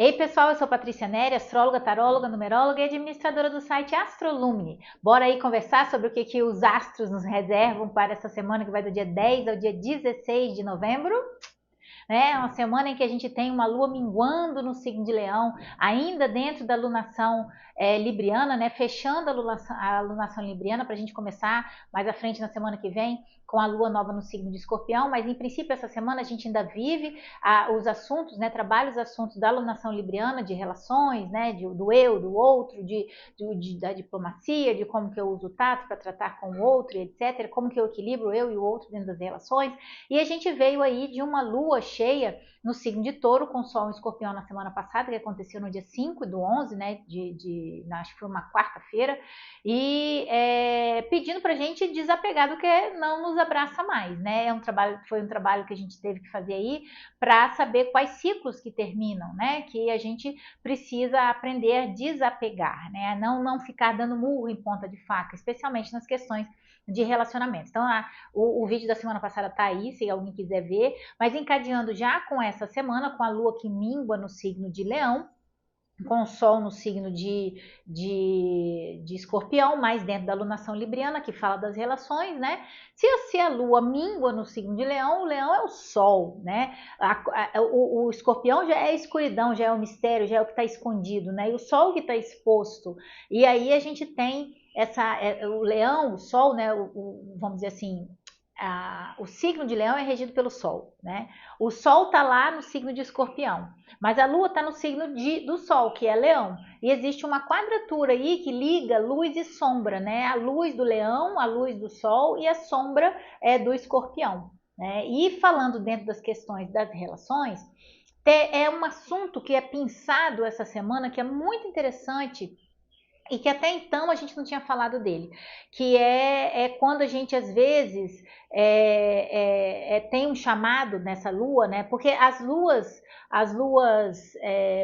Ei pessoal, eu sou Patrícia Neri, astróloga, taróloga, numeróloga e administradora do site Astrolumine. Bora aí conversar sobre o que os astros nos reservam para essa semana que vai do dia 10 ao dia 16 de novembro? É uma semana em que a gente tem uma lua minguando no signo de Leão, ainda dentro da lunação libriana, né? Fechando a lunação libriana para a gente começar mais à frente na semana que vem com a lua nova no signo de Escorpião, mas em princípio essa semana a gente ainda vive os assuntos, né? Trabalha os assuntos da lunação libriana, de relações, né? Do eu, do outro, da diplomacia, de como que eu uso o tato para tratar com o outro, etc. Como que eu equilibro eu e o outro dentro das relações. E a gente veio aí de uma lua cheia no signo de Touro, com Sol em Escorpião na semana passada, que aconteceu no dia 5/11, né, acho que foi uma quarta-feira, e pedindo pra gente desapegar do que não nos abraça mais, né, foi um trabalho que a gente teve que fazer aí para saber quais ciclos que terminam, né, que a gente precisa aprender a desapegar, né, não ficar dando murro em ponta de faca, especialmente nas questões de relacionamento. Então, o vídeo da semana passada tá aí, se alguém quiser ver, mas encadeando já com essa semana, com a lua que mingua no signo de Leão, com o Sol no signo de Escorpião, mais dentro da lunação libriana, que fala das relações, né? Se a Lua mingua no signo de Leão, o Leão é o Sol, né? O Escorpião já é a escuridão, já é o mistério, já é o que está escondido, né? E o Sol que está exposto. E aí a gente tem o Leão, o Sol, né? Vamos dizer assim, o signo de Leão é regido pelo Sol, né? O Sol está lá no signo de Escorpião, mas a Lua está no signo do Sol, que é Leão. E existe uma quadratura aí que liga luz e sombra, né? A luz do Leão, a luz do Sol e a sombra do Escorpião, né? E falando dentro das questões das relações, é um assunto que é pensado essa semana, que é muito interessante e que até então a gente não tinha falado dele, que é quando a gente às vezes tem um chamado nessa lua, né? Porque as luas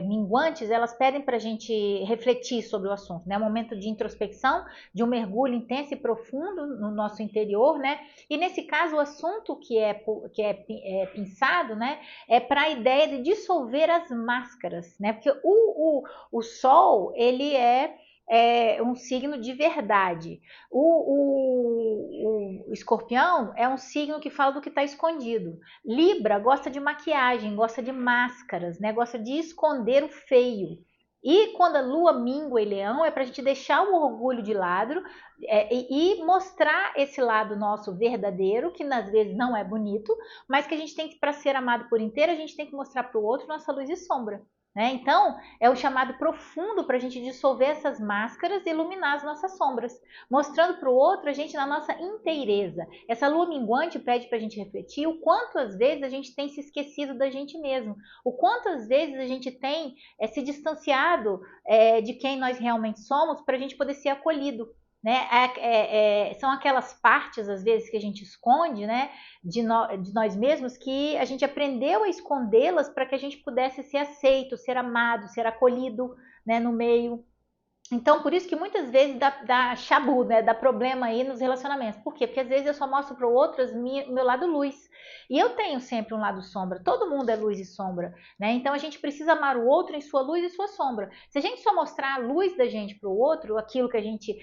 minguantes, elas pedem para a gente refletir sobre o assunto, né? Um momento de introspecção, de um mergulho intenso e profundo no nosso interior, né? E nesse caso o assunto que é pensado, né? É para a ideia de dissolver as máscaras, né? Porque o Sol, ele é um signo de verdade. O Escorpião é um signo que fala do que está escondido. Libra gosta de maquiagem, gosta de máscaras, né? Gosta de esconder o feio. E quando a lua mingua em Leão, é para a gente deixar o orgulho de lado e mostrar esse lado nosso verdadeiro, que às vezes não é bonito, mas que a gente tem que, para ser amado por inteiro, a gente tem que mostrar para o outro nossa luz e sombra. Né? Então, é o chamado profundo para a gente dissolver essas máscaras e iluminar as nossas sombras, mostrando para o outro a gente na nossa inteireza. Essa lua minguante pede para a gente refletir o quanto às vezes a gente tem se esquecido da gente mesmo, o quanto às vezes a gente tem se distanciado de quem nós realmente somos para a gente poder ser acolhido. Né? São aquelas partes, às vezes, que a gente esconde, né? de nós mesmos, que a gente aprendeu a escondê-las para que a gente pudesse ser aceito, ser amado, ser acolhido, né? No meio. Então, por isso que muitas vezes dá chabu, né? Dá problema aí nos relacionamentos. Por quê? Porque às vezes eu só mostro para o outro o meu lado luz. E eu tenho sempre um lado sombra. Todo mundo é luz e sombra, né? Então a gente precisa amar o outro em sua luz e sua sombra. Se a gente só mostrar a luz da gente para o outro, aquilo que a gente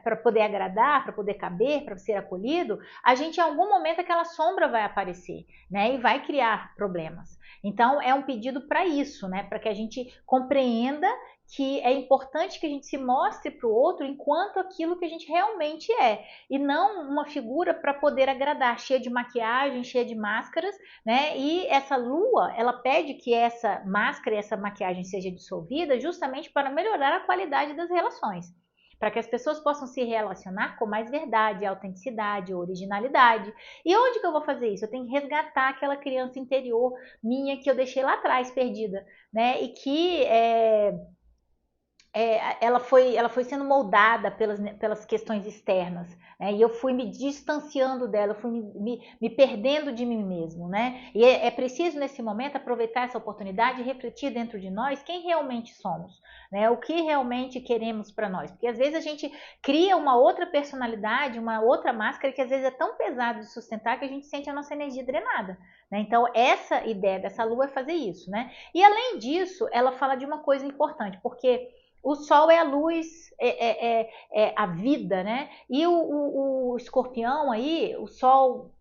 para poder agradar, para poder caber, para ser acolhido, a gente em algum momento aquela sombra vai aparecer, né? E vai criar problemas. Então é um pedido para isso, né? Para que a gente compreenda que é importante que a gente se mostre para o outro enquanto aquilo que a gente realmente é, e não uma figura para poder agradar, cheia de maquiagem, cheia de máscaras, né? E essa lua, ela pede que essa máscara e essa maquiagem seja dissolvida justamente para melhorar a qualidade das relações, para que as pessoas possam se relacionar com mais verdade, autenticidade, originalidade. E onde que eu vou fazer isso? Eu tenho que resgatar aquela criança interior minha que eu deixei lá atrás, perdida, né? E que ela foi sendo moldada pelas questões externas, né? E eu fui me distanciando dela, eu fui me perdendo de mim mesmo, né? E é preciso nesse momento aproveitar essa oportunidade e refletir dentro de nós quem realmente somos, né? O que realmente queremos para nós, porque às vezes a gente cria uma outra personalidade, uma outra máscara que às vezes é tão pesado de sustentar que a gente sente a nossa energia drenada, né? Então essa ideia dessa lua é fazer isso, né? E além disso, ela fala de uma coisa importante, porque o sol é a luz, é a vida, né? E o escorpião aí, o sol,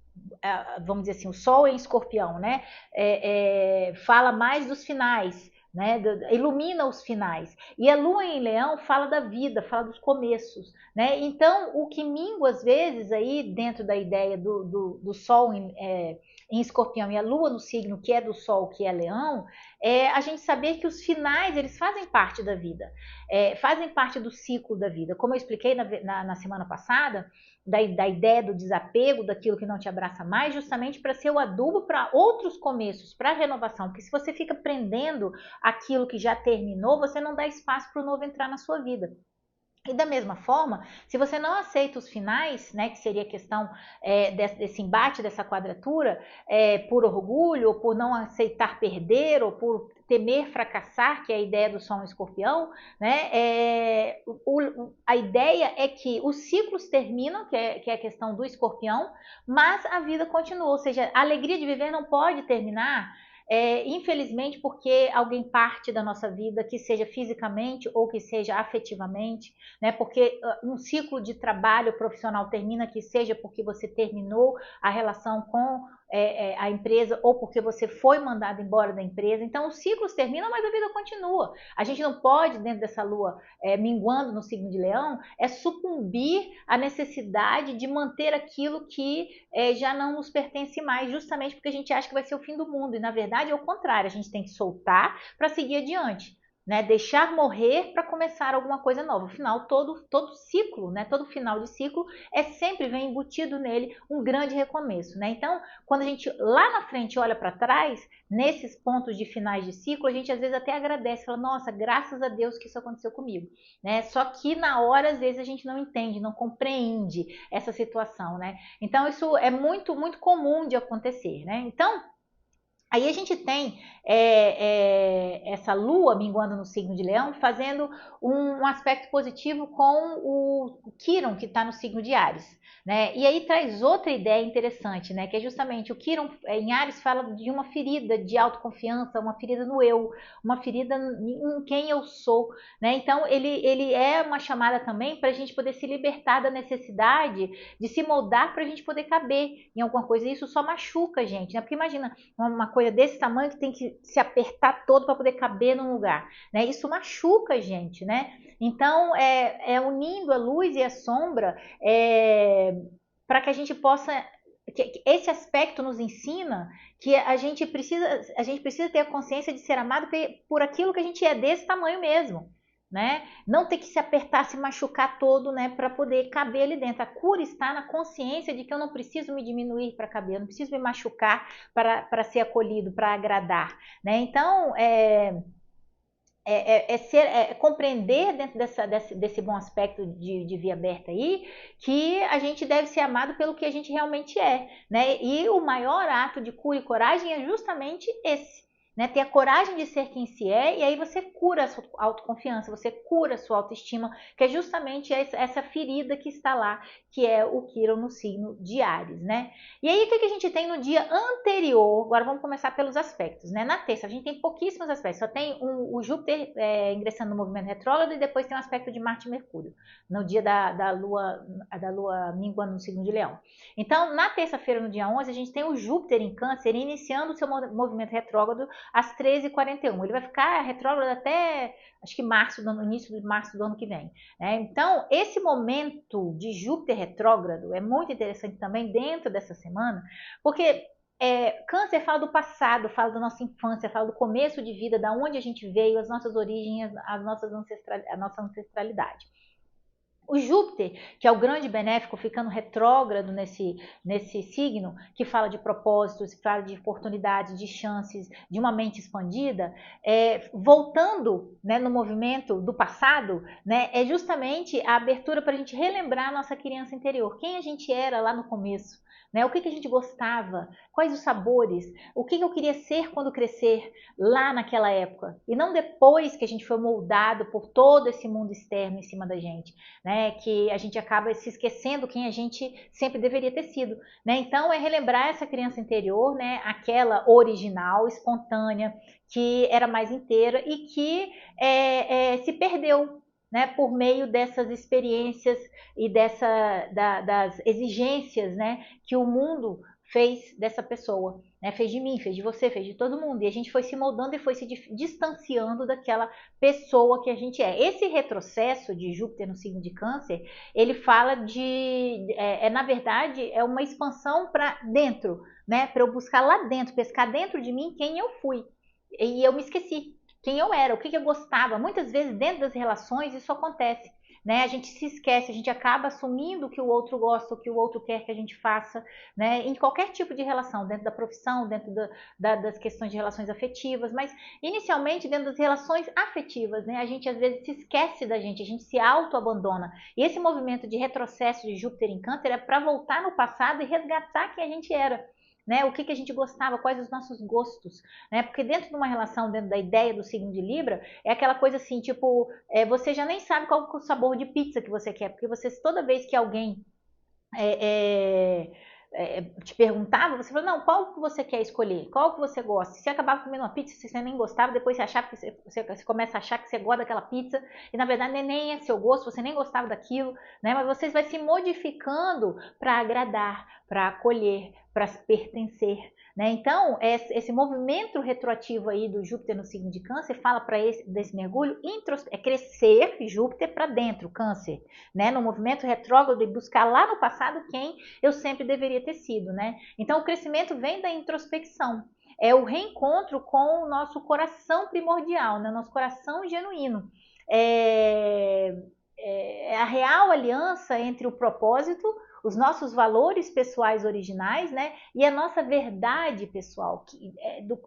vamos dizer assim, o sol em escorpião, né? Fala mais dos finais, né? Ilumina os finais. E a lua em leão fala da vida, fala dos começos, né? Então, o que mingua às vezes aí dentro da ideia do sol em escorpião e a lua no signo que é do sol, que é leão, é a gente saber que os finais, eles fazem parte da vida, fazem parte do ciclo da vida. Como eu expliquei na semana passada, da ideia do desapego, daquilo que não te abraça mais, justamente para ser o adubo para outros começos, para renovação. Porque se você fica prendendo aquilo que já terminou, você não dá espaço para o novo entrar na sua vida. E da mesma forma, se você não aceita os finais, né, que seria a questão desse embate, dessa quadratura, por orgulho, ou por não aceitar perder, ou por temer fracassar, que é a ideia do Sol em Escorpião, né, a ideia é que os ciclos terminam, que é a questão do Escorpião, mas a vida continua, ou seja, a alegria de viver não pode terminar infelizmente, porque alguém parte da nossa vida, que seja fisicamente ou que seja afetivamente, né? Porque um ciclo de trabalho profissional termina, que seja porque você terminou a relação com a empresa ou porque você foi mandado embora da empresa. Então, os ciclos terminam, mas a vida continua. A gente não pode, dentro dessa lua minguando no signo de Leão, sucumbir à necessidade de manter aquilo que já não nos pertence mais, justamente porque a gente acha que vai ser o fim do mundo. E, na verdade, é o contrário. A gente tem que soltar para seguir adiante. Né, deixar morrer para começar alguma coisa nova. Afinal, todo ciclo, né, todo final de ciclo sempre vem embutido nele um grande recomeço. Né? Então, quando a gente lá na frente olha para trás, nesses pontos de finais de ciclo, a gente às vezes até agradece, fala, nossa, graças a Deus que isso aconteceu comigo. Né? Só que na hora, às vezes, a gente não entende, não compreende essa situação. Né? Então, isso é muito, muito comum de acontecer. Né? Então, aí a gente tem essa lua minguando no signo de Leão, fazendo um aspecto positivo com o Quirón, que está no signo de Áries. Né? E aí traz outra ideia interessante, né? Que é justamente o Quirón em Áries fala de uma ferida de autoconfiança, uma ferida no eu, uma ferida em quem eu sou. Né? Então ele é uma chamada também para a gente poder se libertar da necessidade de se moldar para a gente poder caber em alguma coisa. E isso só machuca a gente, né? Porque imagina uma coisa desse tamanho que tem que se apertar todo para poder caber num lugar, né? Isso machuca a gente, né? Então, unindo a luz e a sombra para que a gente possa... Que esse aspecto nos ensina que a gente precisa ter a consciência de ser amado por aquilo que a gente é, desse tamanho mesmo. Né? Não ter que se apertar, se machucar todo, né, para poder caber ali dentro. A cura está na consciência de que eu não preciso me diminuir para caber, eu não preciso me machucar para ser acolhido, para agradar. Né? Então, compreender dentro desse bom aspecto de via aberta aí, que a gente deve ser amado pelo que a gente realmente é. Né? E o maior ato de cura e coragem é justamente esse. Né, ter a coragem de ser quem se é, e aí você cura a sua autoconfiança, você cura a sua autoestima, que é justamente essa ferida que está lá, que é o Quirón no signo de Áries, né? E aí o que a gente tem no dia anterior? Agora vamos começar pelos aspectos, né? Na terça a gente tem pouquíssimos aspectos, só tem o Júpiter ingressando no movimento retrógrado e depois tem um aspecto de Marte e Mercúrio, no dia da Lua minguando no signo de Leão. Então, na terça-feira, no dia 11, a gente tem o Júpiter em Câncer iniciando o seu movimento retrógrado às 13h41. Ele vai ficar retrógrado até, acho que início de março do ano que vem. Né? Então, esse momento de Júpiter retrógrado é muito interessante também dentro dessa semana, porque Câncer fala do passado, fala da nossa infância, fala do começo de vida, da onde a gente veio, as nossas origens, a nossa ancestralidade. O Júpiter, que é o grande benéfico, ficando retrógrado nesse signo, que fala de propósitos, fala de oportunidades, de chances, de uma mente expandida, voltando, né, no movimento do passado, né, é justamente a abertura para a gente relembrar a nossa criança interior, quem a gente era lá no começo, né, o que a gente gostava, quais os sabores, o que eu queria ser quando crescer lá naquela época, e não depois que a gente foi moldado por todo esse mundo externo em cima da gente, né? Que a gente acaba se esquecendo quem a gente sempre deveria ter sido, né? Então é relembrar essa criança interior, né? Aquela original, espontânea, que era mais inteira e que se perdeu, né? Por meio dessas experiências e das exigências, né? Que o mundo fez dessa pessoa, né? Fez de mim, fez de você, fez de todo mundo. E a gente foi se moldando e foi se distanciando daquela pessoa que a gente é. Esse retrocesso de Júpiter no signo de Câncer, ele fala na verdade, é uma expansão para dentro, né? Para eu buscar lá dentro, pescar dentro de mim quem eu fui. E eu me esqueci quem eu era, o que eu gostava. Muitas vezes dentro das relações isso acontece, né? A gente se esquece, a gente acaba assumindo o que o outro gosta, o que o outro quer que a gente faça, né? Em qualquer tipo de relação, dentro da profissão, dentro das questões de relações afetivas, mas inicialmente dentro das relações afetivas, né? A gente às vezes se esquece da gente, a gente se auto-abandona. E esse movimento de retrocesso de Júpiter em Câncer é para voltar no passado e resgatar quem a gente era. Né, o que a gente gostava, quais os nossos gostos, né? Porque dentro de uma relação, dentro da ideia do signo de Libra, é aquela coisa assim, tipo, você já nem sabe qual é o sabor de pizza que você quer, porque você, toda vez que alguém te perguntava, você falou, não, qual que você quer escolher? Qual que você gosta? Se você acabava comendo uma pizza, se você nem gostava, depois você achava que você começa a achar que você gosta daquela pizza, e na verdade nem é seu gosto, você nem gostava daquilo, né? Mas você vai se modificando para agradar, para acolher, para pertencer, né? Então, esse movimento retroativo aí do Júpiter no signo de Câncer fala para desse mergulho, é crescer Júpiter para dentro, Câncer, né? No movimento retrógrado e buscar lá no passado quem eu sempre deveria ter sido, né? Então, o crescimento vem da introspecção. É o reencontro com o nosso coração primordial, né? Nosso coração genuíno. É a real aliança entre o propósito, os nossos valores pessoais originais, né? E a nossa verdade pessoal,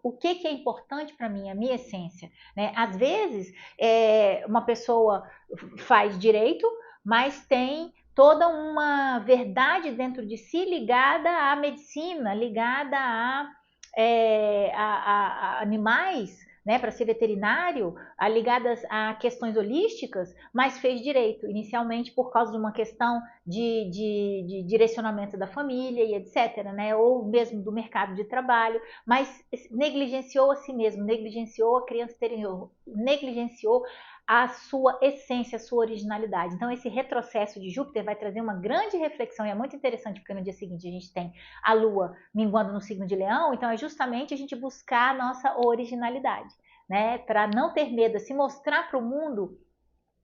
o que é importante para mim, a minha essência, né? Às vezes, uma pessoa faz direito, mas tem toda uma verdade dentro de si ligada à medicina, ligada a animais, né, para ser veterinário, ligadas a questões holísticas, mas fez direito, inicialmente por causa de uma questão de direcionamento da família e etc., né, ou mesmo do mercado de trabalho, mas negligenciou a si mesmo, negligenciou a criança interior, negligenciou a sua essência, a sua originalidade. Então, esse retrocesso de Júpiter vai trazer uma grande reflexão, e é muito interessante, porque no dia seguinte a gente tem a Lua minguando no signo de Leão, então é justamente a gente buscar a nossa originalidade, né? Para não ter medo, se mostrar para o mundo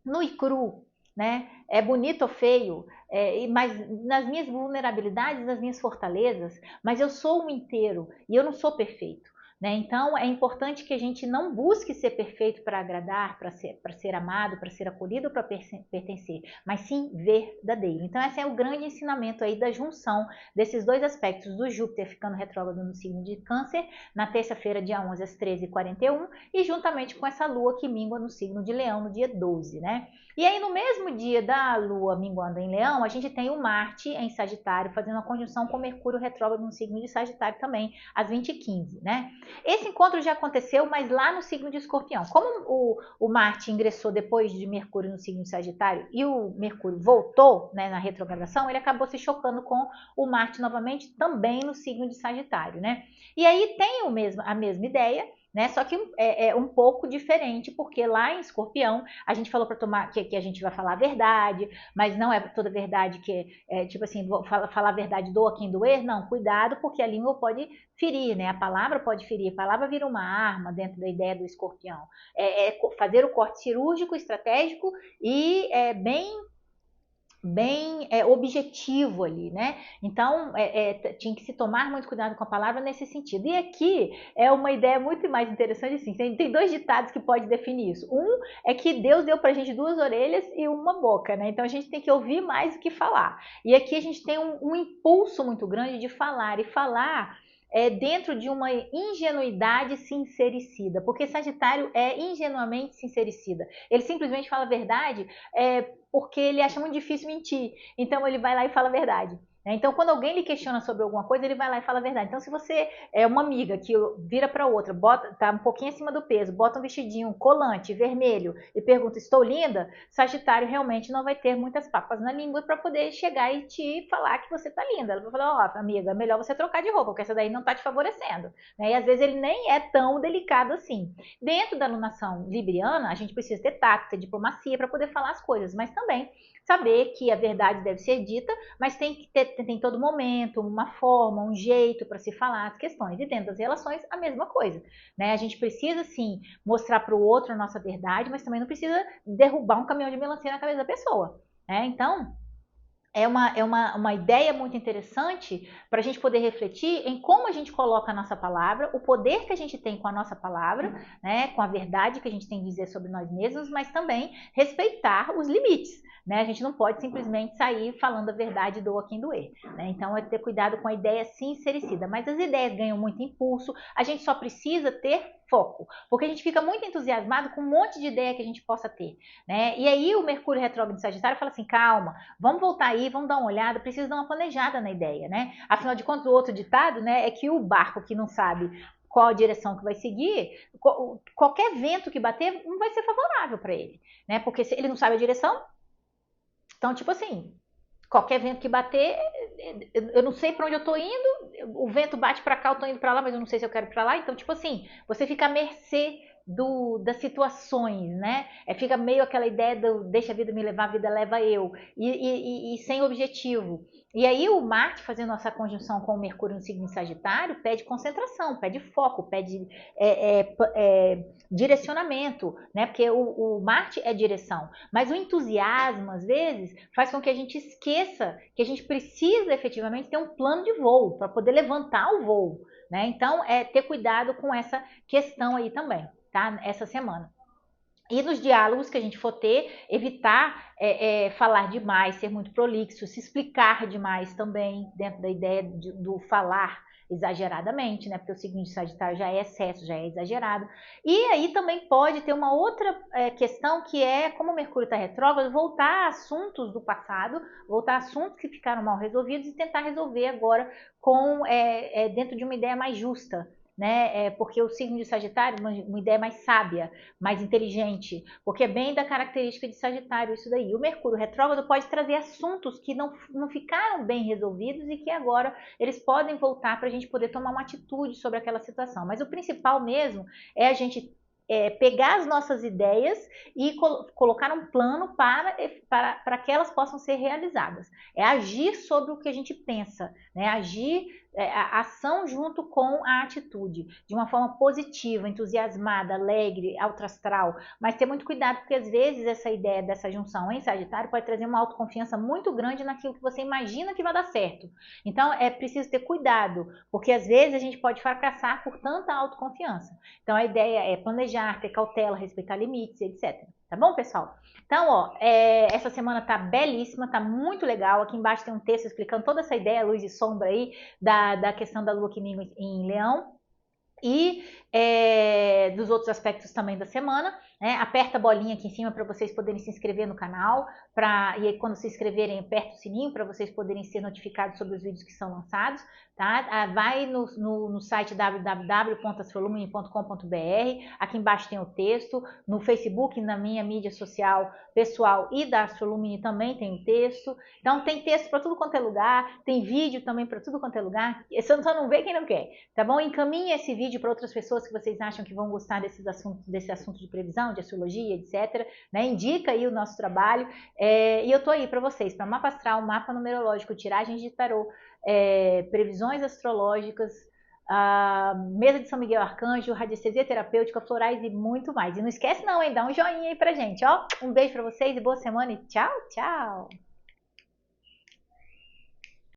nu e cru, né? É bonito ou feio, mas nas minhas vulnerabilidades, nas minhas fortalezas, mas eu sou um inteiro e eu não sou perfeito. Né? Então é importante que a gente não busque ser perfeito para agradar, para ser amado, para ser acolhido, para pertencer, mas sim verdadeiro. Então esse é o grande ensinamento aí da junção desses dois aspectos, do Júpiter ficando retrógrado no signo de Câncer, na terça-feira, dia 11 às 13h41, e juntamente com essa Lua que mingua no signo de Leão no dia 12, né? E aí no mesmo dia da Lua minguando em Leão, a gente tem o Marte em Sagitário fazendo uma conjunção com Mercúrio retrógrado no signo de Sagitário também, às 20h15, né? Esse encontro já aconteceu, mas lá no signo de Escorpião. Como o Marte ingressou depois de Mercúrio no signo de Sagitário e o Mercúrio voltou, né, na retrogradação, ele acabou se chocando com o Marte novamente também no signo de Sagitário, né? E aí tem a mesma ideia, né? Só que é um pouco diferente, porque lá em Escorpião a gente falou para tomar que a gente vai falar a verdade, mas não é toda verdade tipo assim, vou falar a verdade, doa quem doer, não, cuidado, porque a língua pode ferir, né? A palavra pode ferir, a palavra vira uma arma dentro da ideia do Escorpião. Fazer o corte cirúrgico, estratégico e bem bem objetivo ali, né? Então, tinha que se tomar muito cuidado com a palavra nesse sentido. E aqui é uma ideia muito mais interessante, assim, tem dois ditados que pode definir isso. Um é que Deus deu pra gente duas orelhas e uma boca, né? Então a gente tem que ouvir mais do que falar. E aqui a gente tem um impulso muito grande de falar, e falar dentro de uma ingenuidade sincericida, porque Sagitário é ingenuamente sincericida. Ele simplesmente fala a verdade porque ele acha muito difícil mentir. Então ele vai lá e fala a verdade. Então, quando alguém lhe questiona sobre alguma coisa, ele vai lá e fala a verdade. Então, se você é uma amiga que vira para outra, tá um pouquinho acima do peso, bota um vestidinho, um colante vermelho e pergunta: estou linda? Sagitário realmente não vai ter muitas papas na língua para poder chegar e te falar que você tá linda. Ela vai falar: ó, amiga, é melhor você trocar de roupa, porque essa daí não tá te favorecendo. E às vezes ele nem é tão delicado assim. Dentro da alunação libriana, a gente precisa ter tato, ter diplomacia para poder falar as coisas, mas também saber que a verdade deve ser dita, mas tem que ter tem todo momento uma forma, um jeito para se falar as questões. E dentro das relações, a mesma coisa. A gente precisa, sim, mostrar para o outro a nossa verdade, mas também não precisa derrubar um caminhão de melancia na cabeça da pessoa. Então, é uma ideia muito interessante para a gente poder refletir em como a gente coloca a nossa palavra, o poder que a gente tem com a nossa palavra, com a verdade que a gente tem a dizer sobre nós mesmos, mas também respeitar os limites. A gente não pode simplesmente sair falando a verdade, doa quem doer. Então, é ter cuidado com a ideia sincericida. Mas as ideias ganham muito impulso, a gente só precisa ter foco, porque a gente fica muito entusiasmado com um monte de ideia que a gente possa ter. E aí o Mercúrio retrógrado de Sagitário fala assim: calma, vamos voltar aí, vamos dar uma olhada, precisa dar uma planejada na ideia. Afinal de contas, o outro ditado é que o barco que não sabe qual a direção que vai seguir, qualquer vento que bater não vai ser favorável para ele, porque se ele não sabe a direção, então, tipo assim, qualquer vento que bater, eu não sei para onde eu tô indo, o vento bate para cá, eu tô indo para lá, mas eu não sei se eu quero ir para lá. Então, tipo assim, você fica à mercê das situações, fica meio aquela ideia do deixa a vida me levar, a vida leva eu, e sem objetivo. E aí o Marte, fazendo essa conjunção com o Mercúrio no signo Sagitário, pede concentração, pede foco, pede direcionamento, porque o Marte é direção. Mas o entusiasmo, às vezes, faz com que a gente esqueça que a gente precisa efetivamente ter um plano de voo para poder levantar o voo. Então, ter cuidado com essa questão aí também, tá? Essa semana. E nos diálogos que a gente for ter, evitar falar demais, ser muito prolixo, se explicar demais também, dentro da ideia do falar exageradamente, porque o signo de Sagitário já é excesso, já é exagerado. E aí também pode ter uma outra questão, que é, como o Mercúrio está retrógrado, voltar a assuntos do passado, voltar a assuntos que ficaram mal resolvidos e tentar resolver agora dentro de uma ideia mais justa. Porque o signo de Sagitário é uma ideia mais sábia, mais inteligente, porque é bem da característica de Sagitário isso daí. O Mercúrio retrógrado pode trazer assuntos que não ficaram bem resolvidos e que agora eles podem voltar para a gente poder tomar uma atitude sobre aquela situação. Mas o principal mesmo é a gente pegar as nossas ideias e colocar um plano para que elas possam ser realizadas. É agir sobre o que a gente pensa, agir a ação junto com a atitude, de uma forma positiva, entusiasmada, alegre, alto astral, mas ter muito cuidado, porque às vezes essa ideia dessa junção em Sagitário pode trazer uma autoconfiança muito grande naquilo que você imagina que vai dar certo. Então é preciso ter cuidado, porque às vezes a gente pode fracassar por tanta autoconfiança. Então a ideia é planejar, ter cautela, respeitar limites, etc. Tá bom, pessoal? Então, essa semana tá belíssima, tá muito legal. Aqui embaixo tem um texto explicando toda essa ideia, luz e sombra aí, da questão da lua que mingue em Leão. E dos outros aspectos também da semana. Aperta a bolinha aqui em cima para vocês poderem se inscrever no canal, e aí quando se inscreverem, aperta o sininho para vocês poderem ser notificados sobre os vídeos que são lançados, tá? Vai no site www.astrolumine.com.br, aqui embaixo tem o texto, no Facebook, na minha mídia social pessoal e da Astrolumine também tem o texto. Então tem texto para tudo quanto é lugar, tem vídeo também para tudo quanto é lugar, só não vê quem não quer, tá bom? Encaminhe esse vídeo para outras pessoas que vocês acham que vão gostar desse assunto de previsão, de astrologia, etc. Indica aí o nosso trabalho, e eu tô aí para vocês, para mapa astral, mapa numerológico, tiragens de tarô, previsões astrológicas, mesa de São Miguel Arcanjo, radiestesia terapêutica, florais e muito mais. E não esquece não, dá um joinha aí pra gente, ó. Um beijo para vocês e boa semana e tchau, tchau!